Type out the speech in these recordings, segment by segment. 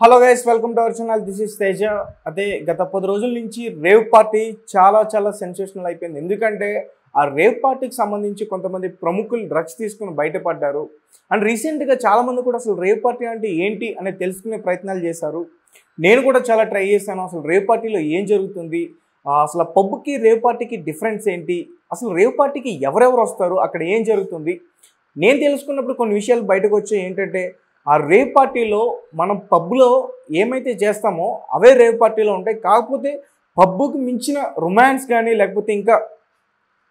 Hello guys, welcome to our channel. This is Teja. అదే గత 10 రోజుల నుంచి రేవ్ పార్టీ చాలా సెన్సేషనల్ అయిపోయింది. ఎందుకంటే ఆ రేవ్ పార్టీకి సంబంధించి కొంతమంది ప్రముఖులు డ్రగ్స్ తీసుకుని బయటపడ్డారు. అండ్ రీసెంట్గా చాలామంది కూడా అసలు రేవ్ పార్టీ అంటే ఏంటి అనేది తెలుసుకునే ప్రయత్నాలు చేశారు. నేను కూడా చాలా ట్రై చేశాను. అసలు రేవ్ పార్టీలో ఏం జరుగుతుంది, అసలు పబ్కి రేవ్ పార్టీకి డిఫరెన్స్ ఏంటి, అసలు రేవ్ పార్టీకి ఎవరెవరు వస్తారు, అక్కడ ఏం జరుగుతుంది, నేను తెలుసుకున్నప్పుడు కొన్ని విషయాలు బయటకు వచ్చాయి. ఏంటంటే ఆ రేవ్ పార్టీలో మనం పబ్లో ఏమైతే చేస్తామో అవే రేవ్ పార్టీలో ఉంటాయి. కాకపోతే పబ్కి మించిన రొమాన్స్ కానీ లేకపోతే ఇంకా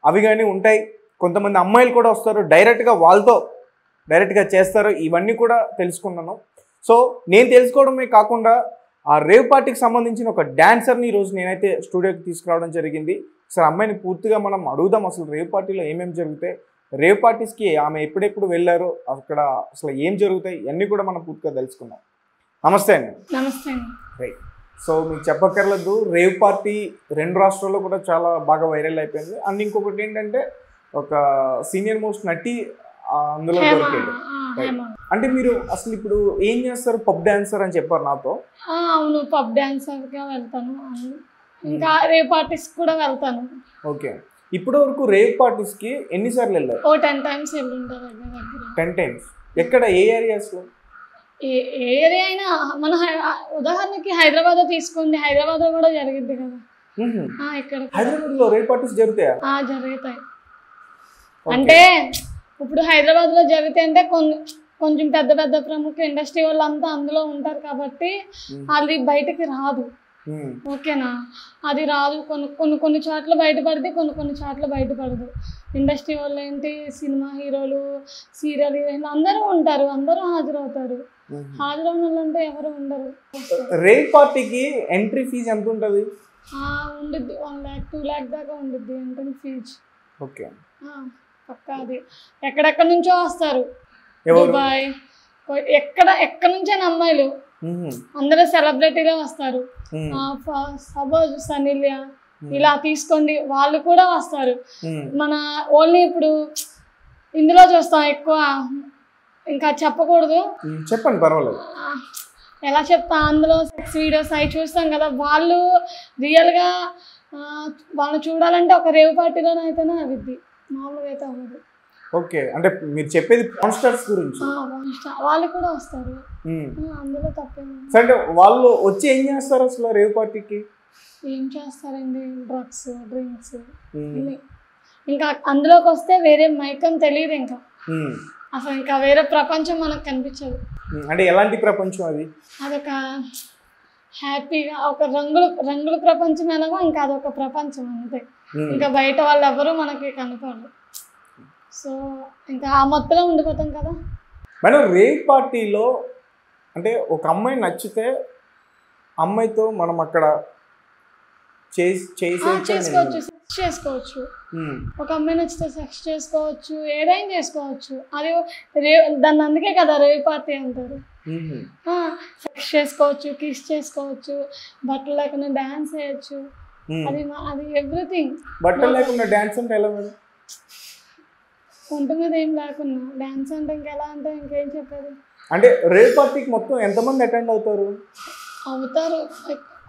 అవి కానీ ఉంటాయి. కొంతమంది అమ్మాయిలు కూడా వస్తారు, డైరెక్ట్గా వాళ్ళతో డైరెక్ట్గా చేస్తారు. ఇవన్నీ కూడా తెలుసుకున్నాను. సో నేను తెలుసుకోవడమే కాకుండా ఆ రేవ్ పార్టీకి సంబంధించిన ఒక డాన్సర్ని ఈరోజు నేనైతే స్టూడియోకి తీసుకురావడం జరిగింది. అసలు అమ్మాయిని పూర్తిగా మనం అడుగుదాం, అసలు రేవ్ పార్టీలో ఏమేమి జరుగుతాయి, రేవ్ పార్టీస్కి ఆమె ఎప్పుడెప్పుడు వెళ్ళారో, అక్కడ అసలు ఏం జరుగుతాయి, ఇవన్నీ కూడా మనం పూర్తిగా తెలుసుకుందాం. నమస్తే అండి. నమస్తే అండి. రైట్. సో మీకు చెప్పక్కర్లేదు, రేవ్ పార్టీ 2 రాష్ట్రాల్లో కూడా చాలా బాగా వైరల్ అయిపోయింది. అండ్ ఇంకొకటి ఏంటంటే ఒక సీనియర్ మోస్ట్ నటి అందులో దొరికింది. అంటే మీరు అసలు ఇప్పుడు ఏం చేస్తారు, పబ్ డాన్సర్ అని చెప్పారు నాతో. అవును, పబ్ డాన్సర్గా వెళ్తాను, ఇంకా రేవ్ పార్టీస్ కూడా వెళ్తాను. ఓకే, ఇప్పటి వరకు రేవ్ పార్టీస్కి ఎన్నిసార్లు వెళ్ళారు? 10 times వెళ్ళుంటారు. 10 times. ఎక్కడ, ఏ ఏరియాస్లో? ఏ ఏరియా అయినా మన ఉదాహరణకి హైదరాబాద్ తీసుకోండి, హైదరాబాద్లో కూడా జరిగింది కదా. ఇక్కడ హైదరాబాద్లో రేవ్ పార్టీస్ జరుగుతాయా? జరుగుతాయి. అంటే ఇప్పుడు హైదరాబాద్లో జరిగితే అంటే కొంచెం పెద్ద ప్రముఖ ఇండస్ట్రీ వాళ్ళంతా అందులో ఉంటారు కాబట్టి అది బయటకి రాదు. ఓకేనా, అది రాదు. కొన్ని చోట్ల బయటపడితే కొన్ని చోట్ల బయటపడదు. ఇండస్ట్రీ వాళ్ళు ఏంటి, సినిమా హీరోలు, సీరియల్ హీరోయిన్లు అందరూ ఉంటారు, అందరూ హాజరవుతారు. హాజరవున వాళ్ళంటే ఎవరు ఉండరు. రేవ్ పార్టీకి ఎంట్రీ ఫీజు ఎంత ఉంటుంది? ఉండిద్ది 1 lakh 2 lakh దాకా ఉండిద్ది ఎంట్రీ ఫీజు. ఓకే, పక్కా. అది ఎక్కడెక్కడ నుంచో వస్తారు, దుబాయ్, ఎక్కడ నుంచైనా అమ్మాయిలు, అందరూ సెలబ్రిటీగా వస్తారు. సపోజ్ సనిలియ ఇలా తీసుకోండి, వాళ్ళు కూడా వస్తారు. మన ఓన్లీ ఇప్పుడు ఇందులో చూస్తాం ఎక్కువ, ఇంకా చెప్పకూడదు, చెప్పండి పర్వాలేదు. ఎలా చెప్తా, అందులో సెక్స్ వీడియోస్ అవి చూస్తాం కదా, వాళ్ళు రియల్గా వాళ్ళు చూడాలంటే ఒక రేవ్ పార్టీలోనే అయితేనే అవిద్ది, మామూలుగా అయితే అవ్వదు. ఓకే, అంటే మీరు చెప్పేది పాన్ స్టార్స్ గురించి. వాళ్ళు కూడా వస్తారు, అందులో తప్పేమో. అంటే వాళ్ళు వచ్చి ఏం చేస్తారు అసలు రేవ్ పార్టీకి? ఏం చేస్తారండి, డ్రగ్స్, డ్రింక్స్, ఇంకా అందులోకి వస్తే వేరే మైకం తెలియదు. ఇంకా అసలు ఇంకా వేరే ప్రపంచం మనకు కనిపించదు. అంటే ఎలాంటి ప్రపంచం అది? అదొక హ్యాపీగా ఒక రంగుల ప్రపంచం ఎలాగో ఇంకా అదొక ప్రపంచం అంతే. ఇంకా బయట వాళ్ళు ఎవరు మనకి కనపడరు. సో ఇంకా ఆ మొత్తంలో ఉండిపోతాం కదా. మేడం, రేవ్ పార్టీలో అంటే ఒక అమ్మాయి నచ్చితే అమ్మాయితో మనం అక్కడ చేసుకోవచ్చు. ఒక అమ్మాయి నచ్చితే సెక్స్ చేసుకోవచ్చు, ఏదైనా చేసుకోవచ్చు. అది దాన్ని అందుకే కదా రేవ్ పార్టీ అంటారు. సెక్స్ చేసుకోవచ్చు, కిస్ చేసుకోవచ్చు, బట్టలు లేకుండా డాన్స్ చేయొచ్చు. అది ఎవ్రీథింగ్. బట్టలు లేకుండా డాన్స్ అంటే ఎలా? ఒంటి మీద ఏం లేకున్నా డాన్స్ అంటే ఇంకెలా అంటే ఇంకేం చెప్పేది. అంటే రేవ్ పార్టీకి మొత్తం ఎంతమంది అటెండ్ అవుతారు?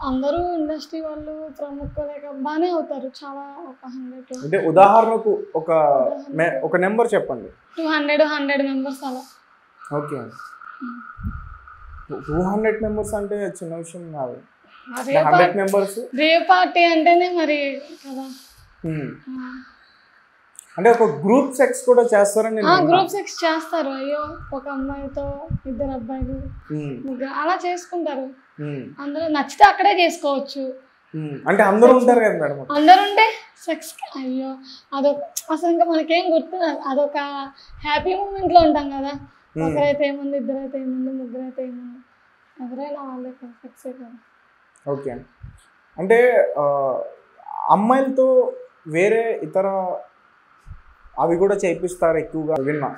అందరూ ఇండస్ట్రీ వాళ్ళు, ప్రముఖులు బాగానే అవుతారు, చాలా. ఒక 100. అంటే ఉదాహరణకు ఒక నెంబర్ చెప్పండి. 200 మెంబర్స్ అలా. ఓకే, 200 మెంబర్స్ అంటే చిన్న విషయం కాదు. 100 మెంబర్స్ రేవ్ పార్టీ అంటేనే మరి కదా. అంటే ఒక గ్రూప్ సెక్స్ కూడా చేస్తారని? గ్రూప్ సెక్స్ చేస్తారు. అయ్యో, ఒక అమ్మాయితో 2 అబ్బాయిలు, 3 అలా చేసుకుంటారు. అందరూ నచ్చితే అక్కడే చేసుకోవచ్చు. అంటే అందరూ ఉంటారు కదా మేడం? అందరూ ఉంటే సెక్స్, అయ్యో అదొక అసలు ఇంకా మనకేం గుర్తు, అదొక హ్యాపీ మూమెంట్లో ఉంటాం కదా. ఒకరైతే ఏముంది, 2 అయితే ఏముంది, 3 అయితే ఏముంది, ఎవరైనా వాళ్ళే కదా, సెక్సే కదా. ఓకే, అంటే అమ్మాయిలతో వేరే ఇతర అవి కూడా చేయిస్తారు ఎక్కువగా విన్నా.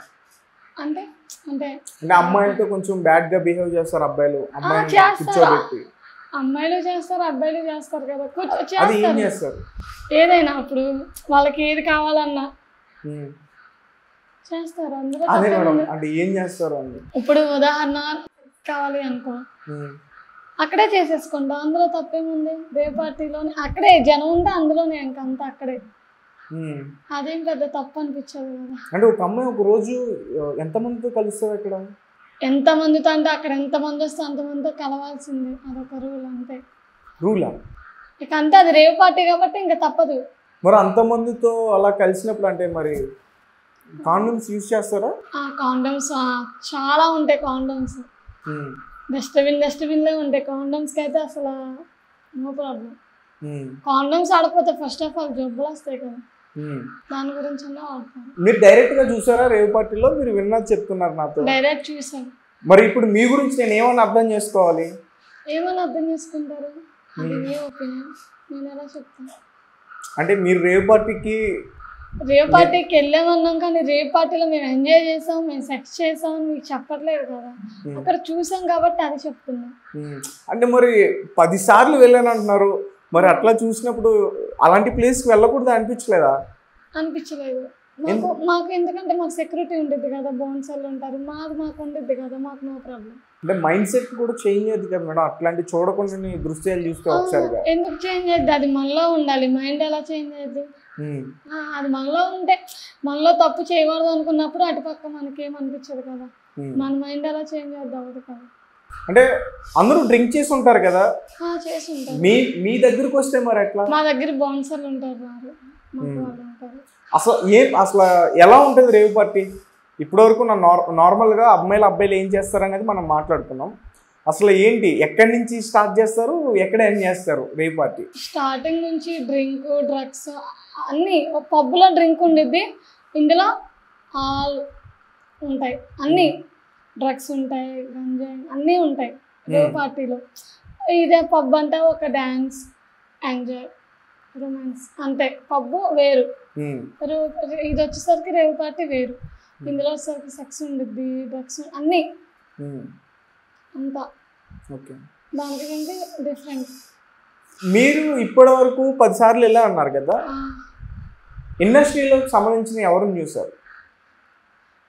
అంటే అంటే అమ్మాయిలతో కొంచెం బ్యాడ్ గా బిహేవ్ చేస్తారు అబ్బాయిలు, అమ్మాయిలు కూర్చోబెట్టి. అమ్మాయిలు చేస్తారు, అబ్బాయిలు చేస్తారు కదా, చేస్తారు. ఏదైనా ఇప్పుడు వాళ్ళకి ఏది కావాలన్నా చేస్తారు అందరూ. అదే మేడం, అంటే ఏం చేస్తారు అండి? ఇప్పుడు ఉదాహరణ కావాలి అనుకో, అక్కడే చేసేసుకుంటా, అందులో తప్పేముంది? రేవ్ పార్టీలోనే అక్కడే జనం ఉంటే అందులోనే ఇంకంతా అక్కడే, అదేం పెద్ద తప్పు అనిపించదు కదా. అంటే ఒక అమ్మాయి ఒక రోజు ఎంతమందితో కలుస్తుంది అక్కడ? ఎంతమందితో అంటే అక్కడ ఎంతమంది వస్తే అంతమందితో కలవాల్సిందే, అదొక రూల్ అంతే. రూలా? ఇక అంతే, అది రేవ్ పార్టీ కాబట్టి ఇంకా తప్పదు. మరి అంతమందితో అలా కలిసినప్పుడు అంటే మరి కాండమ్స్ యూజ్ చేస్తారా? కాండమ్స్ చాలా ఉంటాయి. కాండమ్స్ డస్ట్బిన్లే ఉంటాయి. కాండమ్స్కి అయితే అసలు నో ప్రాబ్లం. కాండమ్స్ ఆడకపోతే ఫస్ట్ ఆఫ్ ఆల్ జబ్బులు వస్తాయి కదా, దాని గురించి ఆడతాను. మీరు డైరెక్ట్ గా చూసారా రేవ్ పార్టీలో? మీరు విన్నది చెప్తున్నారు నాతో. డైరెక్ట్ చూసాను. మరి ఇప్పుడు మీ గురించి నేను ఏమని అర్థం చేసుకోవాలి? ఏమని అర్థం చేసుకుంటారు? అది మీ ఒపీనియన్, నేను ఎలా చెప్తాను? అంటే మీరు రేవ్ పార్టీకి వెళ్ళామన్నాం, కానీ రేవ్ పార్టీలో మేము ఎంజాయ్ చేసాం, మేము సెక్స్ చేసాం అని మీకు చెప్పట్లేదు కదా, అక్కడ చూసాం కాబట్టి అది చెప్తున్నాం. అంటే మరి 10 సార్లు వెళ్ళాను అంటున్నారు, మరి అట్లా చూసినప్పుడు అలాంటి ప్లేస్కి వెళ్ళకూడదు అనిపించలేదా? అనిపించలేదు మాకు, ఎందుకంటే మాకు సెక్యూరిటీ ఉంటుంది కదా, బౌన్సర్లు ఉంటారు, మాకు ఉంటుంది కదా, మాకు నో ప్రాబ్లం. అంటే మైండ్ సెట్ కూడా చేంజ్ అయ్యేది కదా మేడం, అట్లాంటి చూడకుండా దృశ్యాలు చూస్తే ఒకసారిగా. ఎందుకు చేంజ్ అయ్యింది? అది మనలో ఉండాలి. మైండ్ ఎలా చేంజ్ అయ్యింది? అది మనలో ఉంటే, మనలో తప్పు చేయకూడదు అనుకున్నప్పుడు అటుపక్క మనకేమనిపించదు కదా, మన మైండ్ ఎలా చేంజ్ అవ్వదు కదా. అంటే అందరూ డ్రింక్ చేసి ఉంటారు కదా, చేసి ఉంటారు. మీ దగ్గరకు వస్తే మరి ఎట్లా? మా దగ్గర బౌన్సర్లు ఉంటారు, అసలు ఎలా ఉంటుంది రేవ్ పార్టీ? ఇప్పటివరకు నార్మల్గా అమ్మాయిలు అబ్బాయిలు ఏం చేస్తారు అనేది మనం మాట్లాడుకున్నాం. అసలు ఏంటి, ఎక్కడి నుంచి స్టార్ట్ చేస్తారు, ఎక్కడ ఏం చేస్తారు రేవ్ పార్టీ? స్టార్టింగ్ నుంచి డ్రింక్, డ్రగ్స్ అన్నీ. పబ్లో డ్రింక్ ఉండిద్ది, ఇందులో ఆల్ ఉంటాయి, అన్నీ డ్రగ్స్ ఉంటాయి, గంజాయి అన్నీ ఉంటాయి రేవ్ పార్టీలో. ఇదే పబ్ అంటే ఒక డ్యాన్స్, ఎంజాయ్, రొమాన్స్ అంతే. పబ్ వేరు, ఇది వచ్చేసరికి రేవ్ పార్టీ వేరు. ఇందులో వచ్చేసరికి సెక్స్ ఉండిద్ది, డ్రగ్స్ అన్నీ అంతా. దానికి డిఫరెంట్. మీరు ఇప్పటి వరకు 10 సార్లు వెళ్ళారన్నారు కదా, ఇండస్ట్రీలో సంబంధించిన ఎవరిని చూసారు?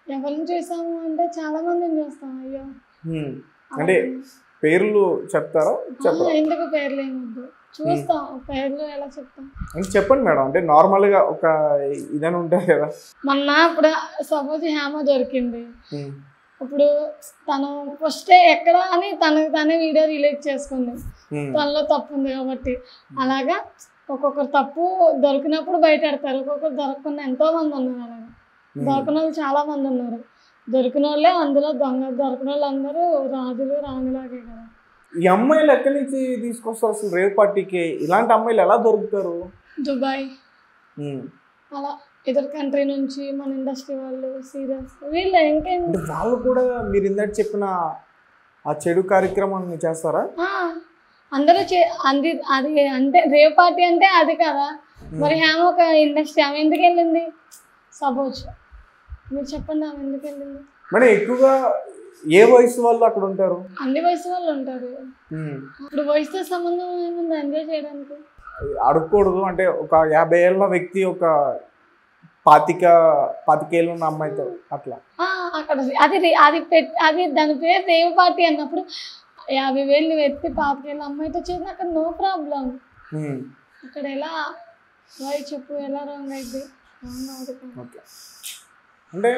ఎవరిని చూసాము అంటే చాలా మందిని చూస్తాం. అయ్యో, అంటే పేర్లు చెప్తారా? ఎందుకు పేర్లు ఏమొద్దు, చూస్తాం. పేర్లు ఎలా చెప్తాం? చెప్పండి మేడం, అంటే నార్మల్గా ఒక ఇదని ఉంటాయి కదా. మొన్న ఇప్పుడు సపోజ్ హేమ దొరికింది, ఇప్పుడు తను ఫస్ట్ ఎక్కడ అని తనే వీడియో రిలీజ్ చేసుకుంది, తనలో తప్పు ఉంది కాబట్టి. అలాగా ఒక్కొక్కరు తప్పు దొరికినప్పుడు బయట పెడతారు, ఒక్కొక్కరు దొరకకుండా ఎంతో మంది ఉన్నారు. అలాగా దొరకని వాళ్ళు చాలా మంది ఉన్నారు. దొరికిన వాళ్ళే అందులో దొంగ, దొరికిన వాళ్ళు అందరూ రాజులు రాణిలాగే కదా. ఈ అమ్మాయిలు ఎక్కడి నుంచి తీసుకొస్తారు అసలు రేవ్ పార్టీకి? ఇలాంటి అమ్మాయిలు ఎలా దొరుకుతారు? దుబాయ్ అలా ఇతర కంట్రీ నుంచి మన ఇండస్ట్రీ వాళ్ళు, సీరియల్స్ వీళ్ళు ఇంకేం. వాళ్ళు కూడా మీరు ఇందాక చెప్పిన ఆ చెడు కార్యక్రమాన్ని చేస్తారా? అందరూ అది అంటే రేవ్ పార్టీ అంటే అది కదా. మరి ఆమె ఒక ఇండస్ట్రీ, ఆమె ఎందుకు వెళ్ళింది? సపోజ్ మీరు చెప్పండి, ఆమె ఎందుకు వెళ్ళింది? మేడం ఎక్కువగా ఏ వయసు వాళ్ళు అక్కడ ఉంటారు? అన్ని వయసు వాళ్ళు ఉంటారు. ఇప్పుడు వయసుతో సంబంధం ఏముంది ఎంజాయ్ చేయడానికి? అడగకూడదు అంటే ఒక 50 ఏళ్ళ వ్యక్తి ఒక 25 ఏళ్ళు ఉన్న అమ్మాయితో అట్లా అక్కడ అది దాని పేరు రేవ్ పార్టీ అన్నప్పుడు 50,000 వ్యక్తి 25 ఏళ్ళ అమ్మాయితో చేసిన అక్కడ నో ప్రాబ్లం. అక్కడ ఎలా చెప్పు, ఎలా రాంగ్ అయితే? అంటే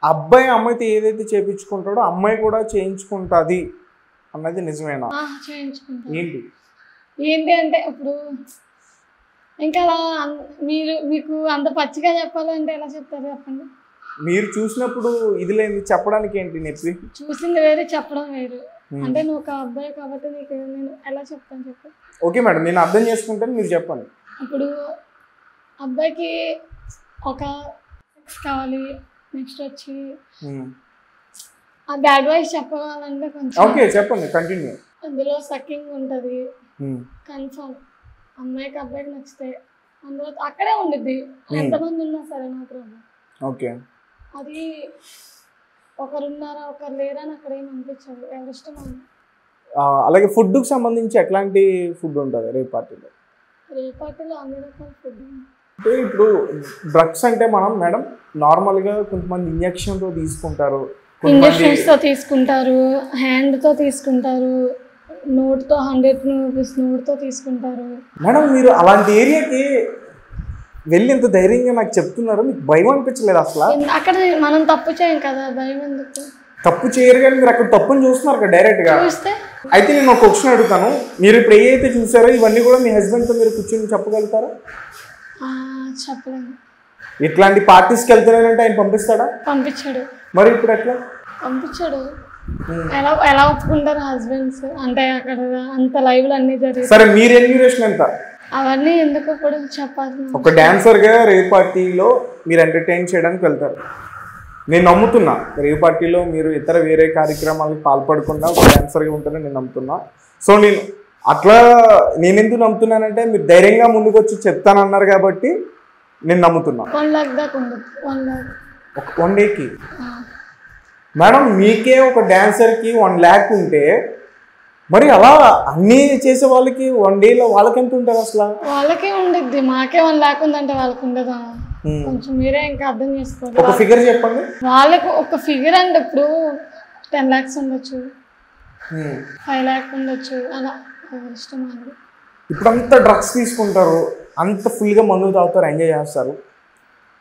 అబ్బాయి అమ్మాయితో ఏదైతే చేయించుకుంటాడో అమ్మాయి కూడా చేయించుకుంటుంది అన్నది నిజమేనా? చేయించుకుంటా. ఏంటి అంటే ఇప్పుడు ఇంకా అలా మీకు అంత పచ్చిగా చెప్పాలంటే ఎలా చెప్తారు చెప్పండి? మీరు చూసినప్పుడు ఇది లేదు చెప్పడానికి ఏంటి నొప్పి? చూసింది వేరే, చెప్పడం వేరు. అంటే నువ్వు ఒక అబ్బాయి కాబట్టి నీకు నేను ఎలా చెప్తాను చెప్పు? ఓకే మేడం, నేను అర్థం చేసుకుంటాను, మీరు చెప్పండి. ఇప్పుడు అబ్బాయికి ఒక సెక్స్ కావాలి, నెక్స్ట్ వచ్చి ఆ బ్యాడ్ వాయిస్ చెప్పవాలంటే కొంచెం. ఓకే చెప్పండి, కంటిన్యూ. అందులో సక్కింగ్ ఉంటుంది కన్ఫర్మ్. అమ్మాయికి అబ్బాయికి నచ్చితే అందులో అక్కడే ఉండిద్ది, ఎంతమంది ఉన్నా సరే నో ప్రాబ్లం. ఓకే, అది ఒకరున్నారా ఒకరు లేరా అని అక్కడ ఏమి అనిపించదు, ఎవరిష్టం అని. అలాగే ఫుడ్కి సంబంధించి ఎట్లాంటి ఫుడ్ ఉంటుంది రేవ్ పార్టీలో? రేవ్ పార్టీలో అన్ని రకాల ఫుడ్. అంటే ఇప్పుడు డ్రగ్స్ అంటే మనం మేడం నార్మల్గా కొంతమంది ఇంజక్షన్తో తీసుకుంటారు, ఇంజక్షన్స్తో తీసుకుంటారు, హ్యాండ్తో తీసుకుంటారు, నోట్తో 100 రూపీస్ నోట్తో తీసుకుంటారు. మేడం మీరు అలాంటి ఏరియాకి వెళ్ళి ఇంత ధైర్యంగా నాకు చెప్తున్నారు, మీకు భయం అనిపించలేదు అసలు? అక్కడ మనం తప్పు చేయం కదా, భయం ఎందుకు? తప్పు చేయరు కానీ మీరు అక్కడ తప్పుని చూస్తున్నారు కదా డైరెక్ట్గా. చూస్తే అయితే నేను ఒక క్వశ్చన్ అడుగుతాను, మీరు ఇప్పుడు ఏదైతే చూసారో ఇవన్నీ కూడా మీ హస్బెండ్తో మీరు కూర్చొని చెప్పగలుగుతారా? చెప్పలేము. ఇట్లాంటి పార్టీస్కి వెళ్తున్నానంటే ఆయన పంపిస్తాడా? పంపించాడు. మరి ఇప్పుడు ఎట్లా పంపించాడు? ఎలా ఒప్పుకుంటారు హస్బెండ్స్? అంటే అక్కడ అంత లైవ్లు అన్నీ జరిగాయి. సరే మీ రెమ్యూనరేషన్ ఎంత? అవన్నీ ఎందుకు కూడా చెప్పాలి. ఒక డాన్సర్గా రేవ్ పార్టీలో మీరు ఎంటర్టైన్ చేయడానికి వెళ్తారు. నేను నమ్ముతున్నా రేవ్ పార్టీలో మీరు ఇతర వేరే కార్యక్రమాలకు పాల్పడకుండా ఒక డాన్సర్గా ఉంటారని నేను నమ్ముతున్నా. సో నేను ఎందుకు నమ్ముతున్నానంటే మీరు ధైర్యంగా ముందుకు వచ్చి చెప్తానన్నారు కాబట్టి నేను నమ్ముతున్నా. 1 lakh దాకా ఉండదు. 1 lakh ఒక 1 డేకి. మేడం మీకే ఒక డాన్సర్కి 1 lakh ఉంటే మరి అలా అన్నీ చేసే వాళ్ళకి 1 డేలో వాళ్ళకి ఎంత ఉంటుంది అసలు? వాళ్ళకే ఉండిద్ది, మాకే 1 lakh ఉందంటే వాళ్ళకి ఉండదా? కొంచెం మీరే ఇంకా అర్థం చేసుకోండి. ఒక ఫిగర్ చెప్పండి. వాళ్ళకి ఒక ఫిగర్ అంటే ఇప్పుడు 10 lakhs ఉండొచ్చు, 5 lakh ఉండొచ్చు, అలా ఇష్టం. ఇప్పుడు అంతా డ్రగ్స్ తీసుకుంటారు, అంత ఫుల్గా మందు తాగుతారు, ఎంజాయ్ చేస్తారు.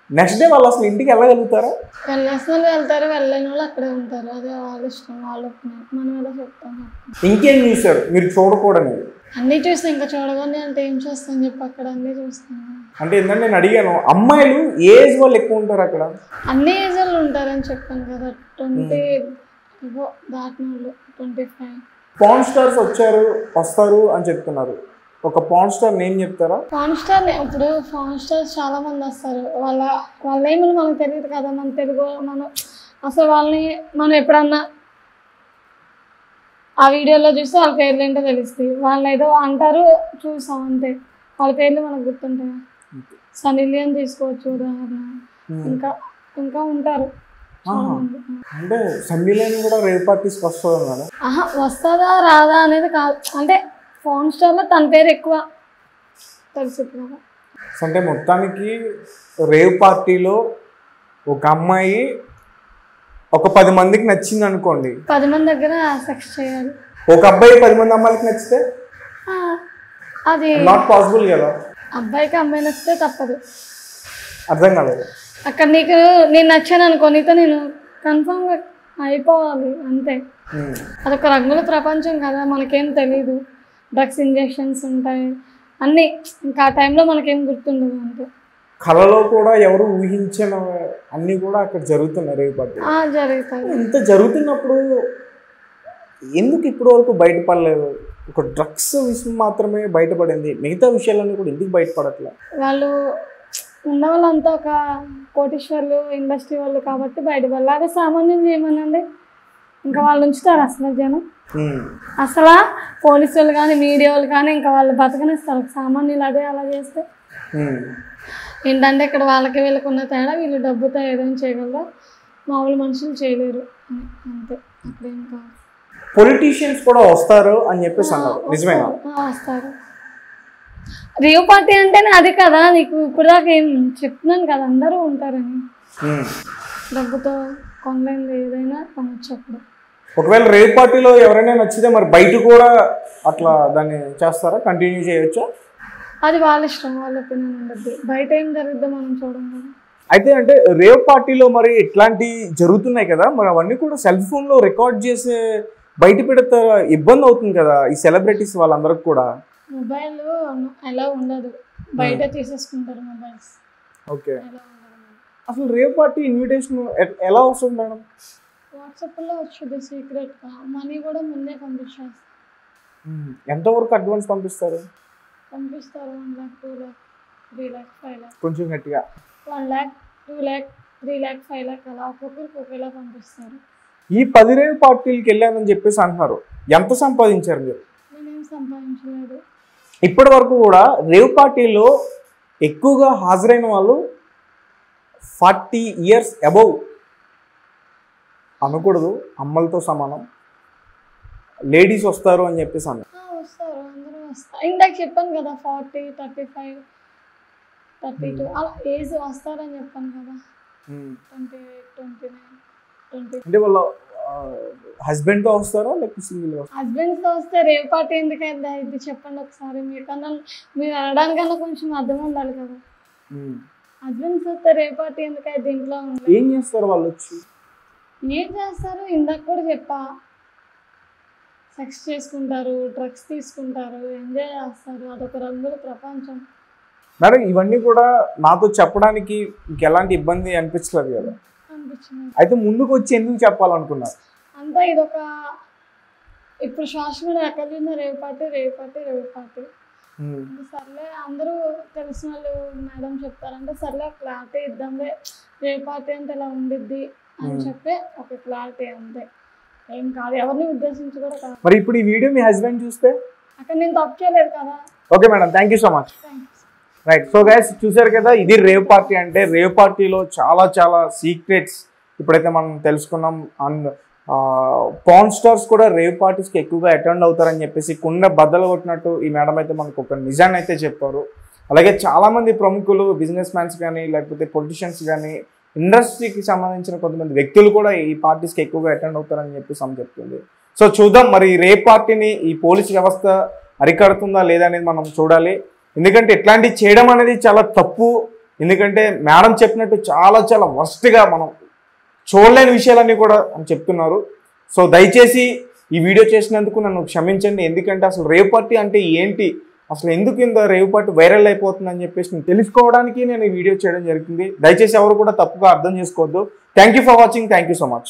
నెక్స్ట్ డే వాళ్ళు అసలు ఇంటికి వెళ్ళగలుగుతారా? వెళ్ళేసిన వాళ్ళు వెళ్తారు, వెళ్ళలేని వాళ్ళు అక్కడే ఉంటారు. అదే వాళ్ళ ఇష్టం, వాళ్ళ మనం ఎలా చెప్తాం. ఇంకేం చూసారు మీరు చూడకూడదు? అన్నీ చూస్తాం, ఇంకా చూడగానే అంటే ఏం చేస్తాం చెప్పి అక్కడ అన్నీ చూస్తాం. అంటే ఏంటంటే నేను అడిగాను, అమ్మాయిలు ఏజ్ వాళ్ళు ఎక్కువ ఉంటారు అక్కడ? అన్ని ఏజ్ వాళ్ళు ఉంటారని చెప్పాను కదా, 20 దాటిన వాళ్ళు, 25. పాన్ స్టార్స్ వస్తారు అని చెప్తున్నారు. ఒక పాన్ స్టార్ నేమ్ చెప్తారా? పాన్ స్టార్ ఇప్పుడు పాన్ స్టార్స్ చాలా మంది వస్తారు. వాళ్ళ నేములు మనకు తెలియదు కదా, మన తెలుగు మనం అసలు వాళ్ళని మనం ఎప్పుడన్నా ఆ వీడియోలో చూస్తే వాళ్ళ పేర్లు ఏంటో తెలుస్తాయి. వాళ్ళు ఏదో అంటారు చూసాం అంతే, వాళ్ళ పేర్లు మనకు గుర్తుంటాయి. సన్నీ లియోన్ తీసుకోవచ్చు ఉదాహరణ. ఇంకా ఉంటారు. అంటే సన్నీ లియోన్ కూడా రేవ్ పార్టీస్కి వస్తుంది? వస్తుందా రాదా అనేది కాదు, అంటే ఫోన్ స్టార్లో తన పేరు ఎక్కువ తెలుసుద్ది కదా. అంటే మొత్తానికి రేవ్ పార్టీలో ఒక అమ్మాయి ఒక 10 మందికి నచ్చింది అనుకోండి, 10 మంది దగ్గర సెక్స్ చేయాలి. ఒక అబ్బాయి 10 మంది అమ్మాయికి నచ్చితే అది నాట్ పాసిబుల్ కదా. అబ్బాయికి అమ్మాయి నచ్చితే తప్పదు. అర్థం కాలేదు. అక్కడ నేను నచ్చాను అనుకో, నీతో నేను కన్ఫామ్గా అయిపోవాలి అంతే. అదొక రంగుల ప్రపంచం కదా, మనకేం తెలీదు. డ్రగ్స్ ఇంజెక్షన్స్ ఉంటాయి అన్నీ, ఇంకా ఆ టైంలో మనకేం గుర్తుండదు అంతే. కళలో కూడా ఎవరు ఊహించిన అన్నీ కూడా అక్కడ జరుగుతున్నాయి రేవ్ పార్టీ. జరుగుతాయి. ఇంత జరుగుతున్నప్పుడు ఎందుకు ఇప్పటి వరకు బయటపడలేదు? ఒక డ్రగ్స్ విషయం మాత్రమే బయటపడింది, మిగతా విషయాలన్నీ కూడా ఎందుకు బయటపడట్లే? వాళ్ళు ఉన్న వాళ్ళంతా ఒక కోటీశ్వర్లు, ఇండస్ట్రీ వాళ్ళు కాబట్టి బయటపడాలి. అదే సామాన్యం ఏమనండి, ఇంకా వాళ్ళు ఉంచుతారు అసలు జనం? అసలు పోలీసు వాళ్ళు కానీ మీడియా వాళ్ళు కానీ ఇంకా వాళ్ళు బతకనిస్తారు సామాన్యులు. అదే అలా చేస్తే ఏంటంటే ఇక్కడ వాళ్ళకి వీళ్ళకి ఉన్న తేడా, వీళ్ళు డబ్బుతో ఏదైనా చేయగలరా, మామూలు మనుషులు చేయలేరు అంతే. అక్కడేం కాదు. పొలిటీషియన్స్ కూడా వస్తారు అని చెప్పేసి అన్నారు, నిజమేనా? వస్తారు. రేవ్ పార్టీ అంటేనే అది కదా, నీకు ఇప్పుడు దాకా ఏం చెప్తున్నాను కదా, అందరూ ఉంటారని. డబ్బుతో కొనలేని ఏదైనా కొనొచ్చు అప్పుడు. ఒకవేళ రేవ్ పార్టీలో ఎవరైనా నచ్చితే మరి బయట కూడా అట్లా దాన్ని చేస్తారా, కంటిన్యూ చేయొచ్చా? అది వాళ్ళ ఇష్టం, వాళ్ళ ఒపీనియన్ ఉండద్దు. బయట ఏం జరుగుద్దో మనం చూడం కదా. అయితే అంటే రేవ్ పార్టీలో మరి ఇట్లాంటి జరుగుతున్నాయి కదా, మరి అవన్నీ కూడా సెల్ ఫోన్లో రికార్డ్ చేసే బయట పెడితే ఇబ్బంది అవుతుంది కదా ఈ సెలబ్రిటీస్ వాళ్ళందరికి కూడా. మొబైల్ ఎలా ఉండదు, బయట తీసేసుకుంటారు మొబైల్స్. ఓకే. అసలు రేవ్ పార్టీ ఇన్విటేషన్ ఎలా వస్తుంది మేడం? వాట్సాప్లో వచ్చేది సీక్రెట్గా, మనీ కూడా ముందే పంపించారు. ఎంతవరకు అడ్వాన్స్ పంపిస్తారు? 1 lakh, 2 lakh, 3 lakh, 5 lakh. కొంచెం గట్టిగా. 1 lakh, 2 lakh, 3 lakh, 5 lakh అలా ఒక్కొక్కరికి ఒకేలా పంపిస్తారు. ఈ 10 రేవ్ పార్టీలకి వెళ్ళానని చెప్పేసి అంటున్నారు, ఎంత సంపాదించారు మీరు? నేనేం సంపాదించలేదు. ఇప్పటి వరకు కూడా రేవ్ పార్టీలో ఎక్కువగా హాజరైన వాళ్ళు 40 years అబౌవ్ అనకూడదు, అమ్మలతో సమానం లేడీస్ వస్తారు అని చెప్పేసి అన్నారు. వస్తారు, అందరూ వస్తారు. ఇందాక చెప్పాను కదా 40, 35, 32 అలా ఏజ్ వస్తారని చెప్పాను కదా. 28, 29, 20. అంటే వాళ్ళ హస్బెండ్తో వస్తారా లేకపోతే సింగిల్గా? హస్బెండ్తో వస్తే రేవ్ పార్టీ ఎందుకైందా ఇది చెప్పండి ఒకసారి. మీకన్నా మీరు అనడానికన్నా కొంచెం అర్థం ఉండాలి కదా. హస్బెండ్స్ వస్తే రేవ్ పార్టీ ఎందుకైతే ఇంట్లో ఉండాలి. ఏం చేస్తారు వాళ్ళు వచ్చి? ఏం చేస్తారు ఇందాక కూడా చెప్పా, సెక్స్ చేసుకుంటారు, డ్రగ్స్ తీసుకుంటారు, ఎంజాయ్ చేస్తారు, అదొక రంగుల ప్రపంచం. మేడం ఇవన్నీ కూడా నాతో చెప్పడానికి మీకు ఎలాంటి ఇబ్బంది అనిపించలేదు కదా? అనిపించింది. అయితే ముందుకు వచ్చి ఎందుకు చెప్పాలనుకున్నారు? అంతా ఇదొక ఇప్పుడు సోషల్ మీడియా ఎక్కడ చూసినా rave party rave party rave party. సర్లే అందరూ తెలిసిన వాళ్ళు మేడం చెప్తారంటే సర్లే క్లారిటీ ఇద్దాంలే, రేవ్ పార్టీ అంటే ఇలా ఉండిద్ది అని చెప్పి ఒక క్లారిటీ అంతే, ఏం కాదు, ఎవరిని ఉద్దేశించి కూడా కాదు. మరి ఇప్పుడు ఈ వీడియో మీ హస్బెండ్ చూస్తే? అక్కడ నేను తప్పు చేయలేదు కదా. Okay madam, thank you so much. Right, so guys చూసారు కదా, ఇది రేవ్ పార్టీ అంటే. రేవ్ పార్టీలో చాలా చాలా సీక్రెట్స్ ఇప్పుడైతే మనం తెలుసుకున్నాం. అండ్ పాన్ స్టార్స్ కూడా రేవ్ పార్టీస్కి ఎక్కువగా అటెండ్ అవుతారని చెప్పేసి కుండ బద్దలు కొట్టినట్టు ఈ మేడం అయితే మనకు ఒక నిజాన్ని అయితే చెప్పారు. అలాగే చాలామంది ప్రముఖులు, బిజినెస్ మ్యాన్స్ కానీ లేకపోతే పొలిటీషియన్స్ కానీ ఇండస్ట్రీకి సంబంధించిన కొంతమంది వ్యక్తులు కూడా ఈ పార్టీస్కి ఎక్కువగా అటెండ్ అవుతారని చెప్పేసి ఆమె చెప్తుంది. సో చూద్దాం మరి ఈ రేవ్ పార్టీని ఈ పోలీస్ వ్యవస్థ అరికడుతుందా లేదా అనేది మనం చూడాలి. ఎందుకంటే ఇట్లాంటివి చేయడం అనేది చాలా తప్పు. ఎందుకంటే మేడం చెప్పినట్టు చాలా చాలా వర్స్ట్గా మనం చూడలేని విషయాలన్నీ కూడా అని చెప్తున్నారు. సో దయచేసి ఈ వీడియో చేసినందుకు నన్ను క్షమించండి. ఎందుకంటే అసలు రేవ్ పార్టీ అంటే ఏంటి, అసలు ఎందుకు ఇంత రేవ్ పార్టీ వైరల్ అయిపోతుందని చెప్పేసి నేను తెలుసుకోవడానికి నేను ఈ వీడియో చేయడం జరిగింది. దయచేసి ఎవరు కూడా తప్పుగా అర్థం చేసుకోవద్దు. Thank you for watching. Thank you so much.